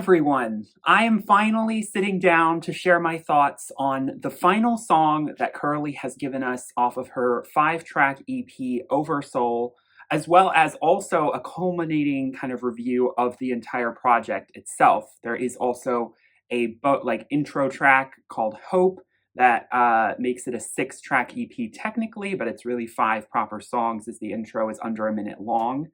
everyone. I am finally sitting down to share my thoughts on the final song that Kerli has given us off of her 5-track EP, OVERSOUL, as well as also a culminating kind of review of the entire project itself. There is also a intro track called Hope that makes it a 6-track EP technically, but it's really 5 proper songs as the intro is under a minute long.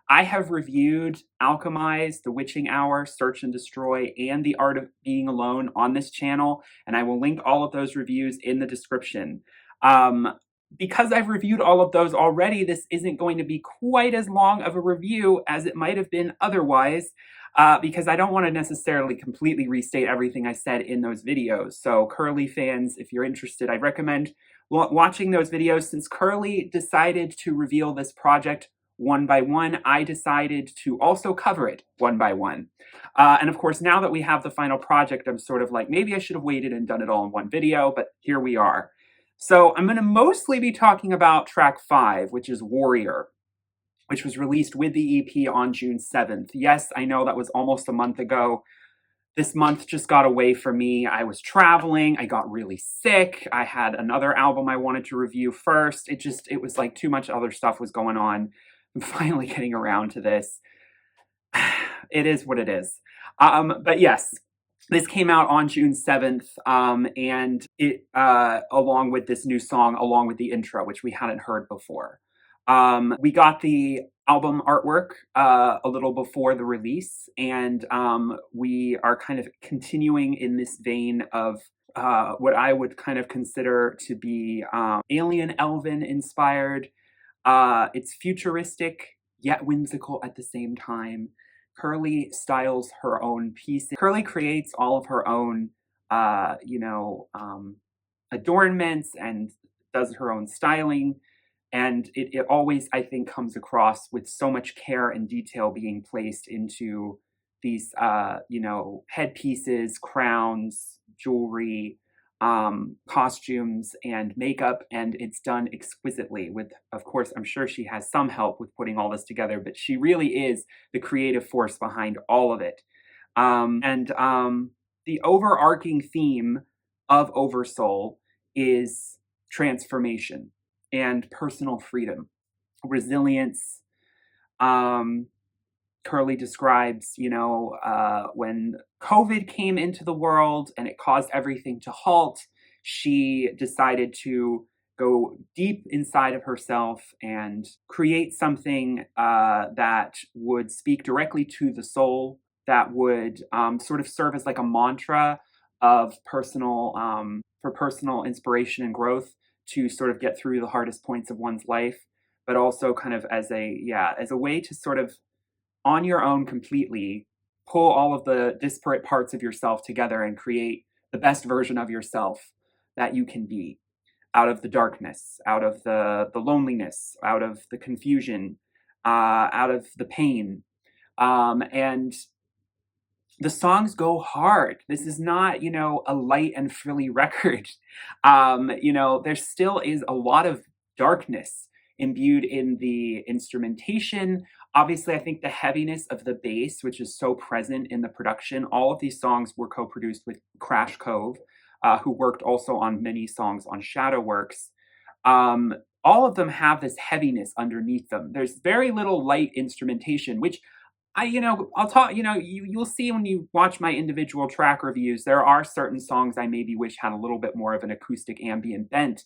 I have reviewed Alchemize, The Witching Hour, Search and Destroy, and The Art of Being Alone on this channel, and I will link all of those reviews in the description. Because I've reviewed all of those already, this isn't going to be quite as long of a review as it might have been otherwise, because I don't want to necessarily completely restate everything I said in those videos. So Kerli fans, if you're interested, I recommend watching those videos. Since Kerli decided to reveal this project one by one, I decided to also cover it one by one. And of course, now that we have the final project, I'm sort of like, maybe I should have waited and done it all in one video, but here we are. So I'm going to mostly be talking about track 5, which is Warrior, which was released with the EP on June 7th. Yes, I know that was almost a month ago. This month just got away from me. I was traveling, I got really sick, I had another album I wanted to review first. It was like too much other stuff was going on. I'm finally getting around to this. It is what it is. But yes, this came out on June 7th, and it, along with this new song, along with the intro, which we hadn't heard before. We got the album artwork a little before the release, and we are kind of continuing in this vein of what I would kind of consider to be Alien Elven inspired. It's futuristic, yet whimsical at the same time. Kerli styles her own pieces. Kerli creates all of her own, adornments and does her own styling. And it always, I think, comes across with so much care and detail being placed into these, headpieces, crowns, jewelry, costumes, and makeup, and it's done exquisitely with, of course, I'm sure she has some help with putting all this together, but she really is the creative force behind all of it. The overarching theme of Oversoul is transformation and personal freedom, resilience. Kerli describes, when COVID came into the world and it caused everything to halt, she decided to go deep inside of herself and create something that would speak directly to the soul, that would sort of serve as like a mantra of personal inspiration and growth to sort of get through the hardest points of one's life, but also kind of as a way to sort of on your own completely pull all of the disparate parts of yourself together and create the best version of yourself that you can be out of the darkness, out of the loneliness, out of the confusion, out of the pain. And the songs go hard. This is not, a light and frilly record. There still is a lot of darkness imbued in the instrumentation. Obviously, I think the heaviness of the bass, which is so present in the production, all of these songs were co-produced with Crash Cove, who worked also on many songs on Shadowworks. All of them have this heaviness underneath them. There's very little light instrumentation, which I'll talk, you'll see when you watch my individual track reviews, there are certain songs I maybe wish had a little bit more of an acoustic ambient bent,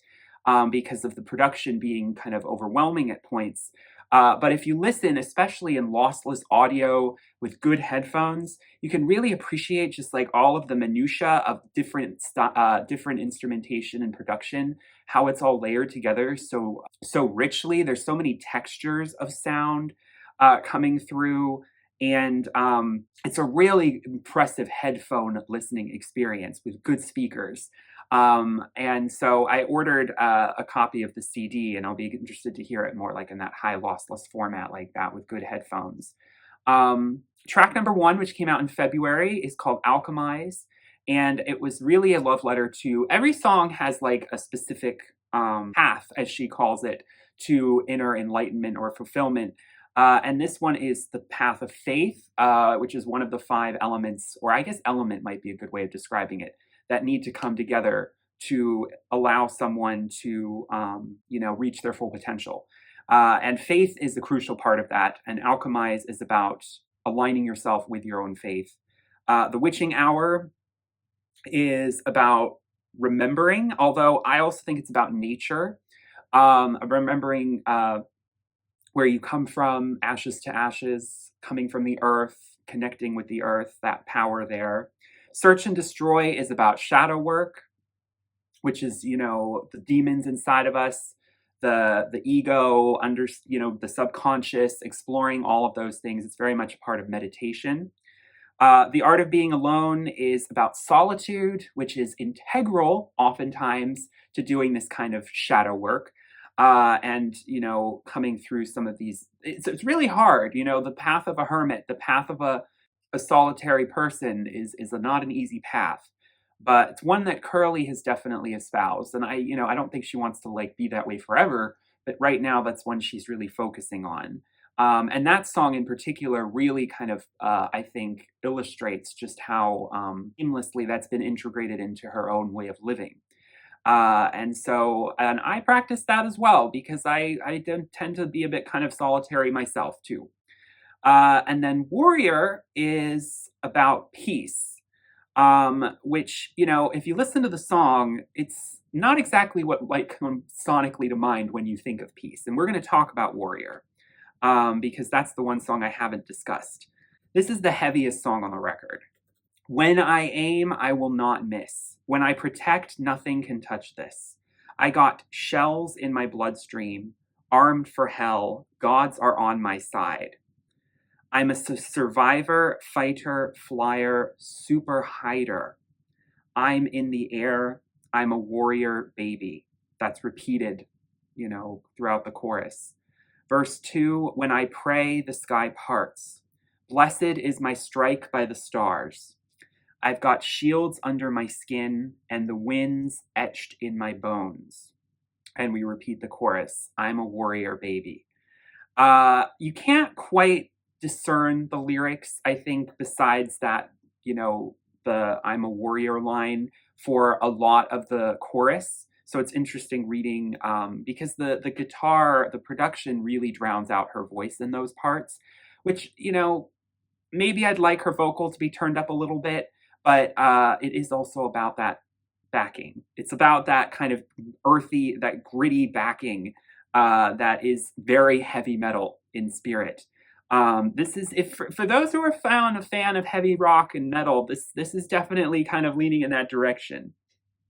because of the production being kind of overwhelming at points. But if you listen, especially in lossless audio with good headphones, you can really appreciate just like all of the minutia of different instrumentation and production, how it's all layered together so richly. There's so many textures of sound coming through. And it's a really impressive headphone listening experience with good speakers. And so I ordered a copy of the CD, and I'll be interested to hear it more like in that high lossless format like that with good headphones. Track number 1, which came out in February, is called Alchemize. And it was really a love letter to, every song has like a specific path, as she calls it, to inner enlightenment or fulfillment. And this one is the path of faith, which is one of the five elements, or I guess element might be a good way of describing it, that need to come together to allow someone to, reach their full potential. And faith is a crucial part of that. And alchemize is about aligning yourself with your own faith. The witching hour is about remembering, although I also think it's about nature. Remembering where you come from, ashes to ashes, coming from the earth, connecting with the earth, that power there. Search and Destroy is about shadow work, which is, the demons inside of us, the ego, the subconscious, exploring all of those things. It's very much a part of meditation. The Art of Being Alone is about solitude, which is integral oftentimes to doing this kind of shadow work. And, coming through some of these, it's really hard, the path of a hermit, the path of a solitary person is not an easy path, but it's one that Kerli has definitely espoused. And I don't think she wants to like be that way forever, but right now that's one she's really focusing on. And that song in particular really kind of, I think, illustrates just how seamlessly that's been integrated into her own way of living. And I practice that as well because I tend to be a bit kind of solitary myself too. And then Warrior is about peace, which, if you listen to the song, it's not exactly what like comes sonically to mind when you think of peace. And we're going to talk about Warrior because that's the one song I haven't discussed. This is the heaviest song on the record. When I aim, I will not miss. When I protect, nothing can touch this. I got shells in my bloodstream, armed for hell. Gods are on my side. I'm a survivor, fighter, flyer, super hider. I'm in the air. I'm a warrior baby. That's repeated, throughout the chorus. Verse 2, when I pray, the sky parts. Blessed is my strike by the stars. I've got shields under my skin and the winds etched in my bones. And we repeat the chorus, I'm a warrior baby. You can't quite discern the lyrics, I think, besides that, the I'm a warrior line for a lot of the chorus. So it's interesting reading because the guitar, the production really drowns out her voice in those parts, which, maybe I'd like her vocal to be turned up a little bit, but it is also about that backing. It's about that kind of earthy, that gritty backing that is very heavy metal in spirit. This is, if for those who are a fan of heavy rock and metal, this is definitely kind of leaning in that direction.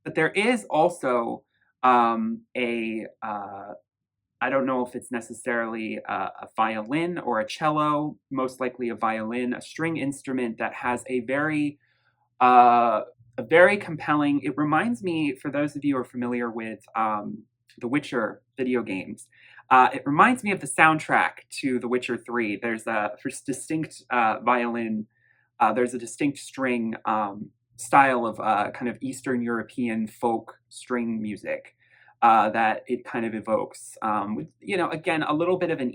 But there is also I don't know if it's necessarily a violin or a cello, most likely a violin, a string instrument that has a very compelling. It reminds me, for those of you who are familiar with The Witcher video games, it reminds me of the soundtrack to The Witcher 3. There's a distinct violin, there's a distinct string style of kind of Eastern European folk string music that it kind of evokes. With, again, a little bit of an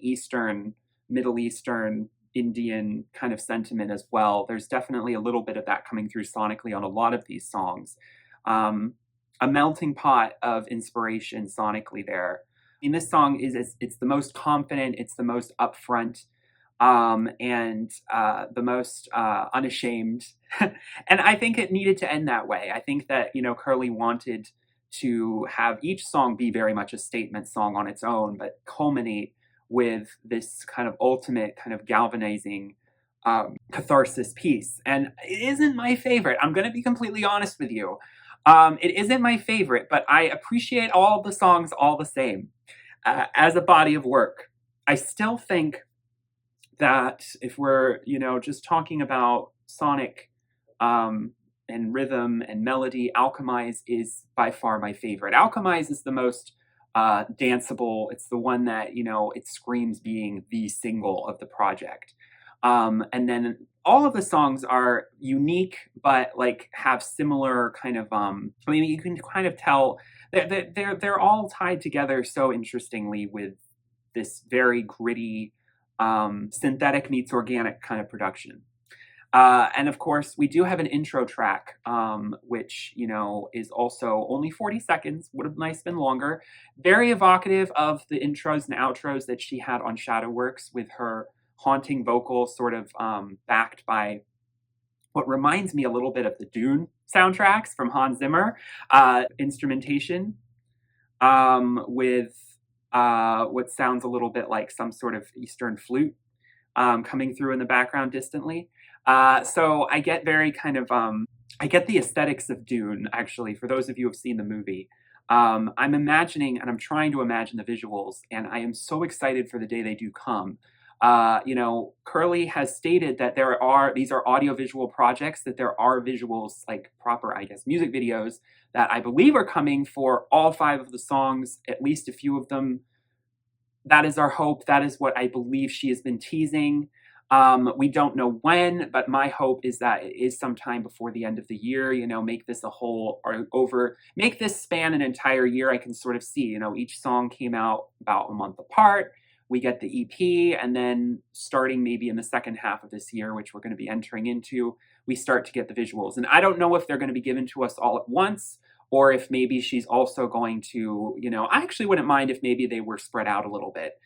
Middle Eastern, Indian kind of sentiment as well. There's definitely a little bit of that coming through sonically on a lot of these songs. A melting pot of inspiration sonically there. I mean, this song it's the most confident, it's the most upfront, and the most unashamed. And I think it needed to end that way. I think that, Kerli wanted to have each song be very much a statement song on its own, but culminate with this kind of ultimate kind of galvanizing catharsis piece. And it isn't my favorite. I'm going to be completely honest with you. It isn't my favorite, but I appreciate all the songs all the same as a body of work. I still think that if we're, just talking about sonic and rhythm and melody, Alchemize is by far my favorite. Alchemize is the most danceable. It's the one that, it screams being the single of the project. And then all of the songs are unique, but like have similar kind of, you can kind of tell they're all tied together so interestingly with this very gritty, synthetic meets organic kind of production. And of course, we do have an intro track, which, you know, is also only 40 seconds, would have nice been longer. Very evocative of the intros and outros that she had on Shadowworks, with her haunting vocal sort of backed by what reminds me a little bit of the Dune soundtracks from Hans Zimmer, instrumentation, with what sounds a little bit like some sort of Eastern flute coming through in the background distantly. So I get very kind of, I get the aesthetics of Dune, actually, for those of you who have seen the movie. I'm imagining, and I'm trying to imagine the visuals, and I am so excited for the day they do come. You know, Kerli has stated that these are audiovisual projects, that there are visuals, like proper, I guess, music videos that I believe are coming for all 5 of the songs, at least a few of them. That is our hope. That is what I believe she has been teasing. We don't know when, but my hope is that it is sometime before the end of the year. You know, make this a whole, or make this span an entire year. I can sort of see, you know, each song came out about a month apart. We get the EP, and then starting maybe in the second half of this year, which we're going to be entering into, we start to get the visuals. And I don't know if they're going to be given to us all at once, or if maybe she's also going to, you know, I actually wouldn't mind if maybe they were spread out a little bit,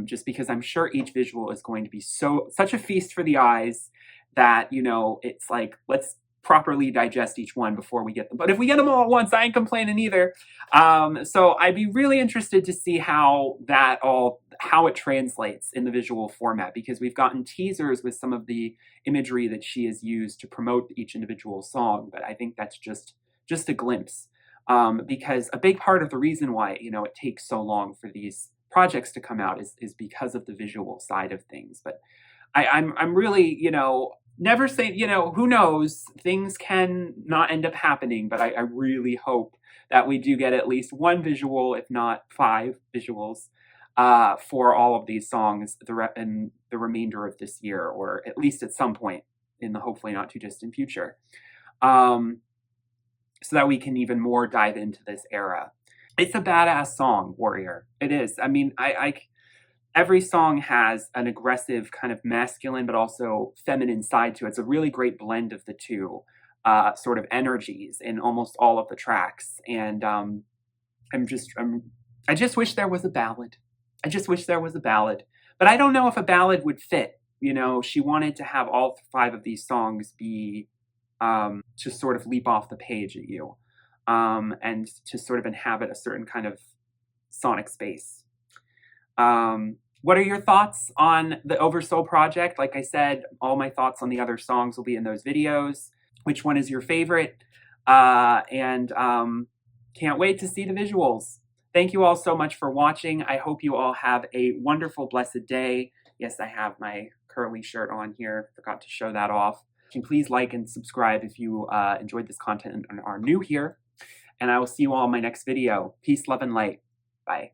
just because I'm sure each visual is going to be such a feast for the eyes that, you know, it's like, let's properly digest each one before we get them. But if we get them all at once, I ain't complaining either. So I'd be really interested to see how it translates in the visual format, because we've gotten teasers with some of the imagery that she has used to promote each individual song. But I think that's just a glimpse, because a big part of the reason why, you know, it takes so long for these projects to come out is because of the visual side of things. But I'm really, you know, never say, you know, who knows, things can not end up happening, but I really hope that we do get at least one visual, if not 5 visuals, for all of these songs in the remainder of this year, or at least at some point in the hopefully not too distant future, so that we can even more dive into this era. It's a badass song, Warrior. It is. I mean, every song has an aggressive kind of masculine but also feminine side to it. It's a really great blend of the two sort of energies in almost all of the tracks. And I just wish there was a ballad. I just wish there was a ballad. But I don't know if a ballad would fit. You know, she wanted to have all 5 of these songs be just sort of leap off the page at you, and to sort of inhabit a certain kind of sonic space. What are your thoughts on the OVERSOUL project? Like I said, all my thoughts on the other songs will be in those videos. Which one is your favorite? And can't wait to see the visuals. Thank you all so much for watching. I hope you all have a wonderful, blessed day. Yes, I have my Kerli shirt on here. Forgot to show that off. Please like and subscribe if you enjoyed this content and are new here. And I will see you all in my next video. Peace, love, and light. Bye.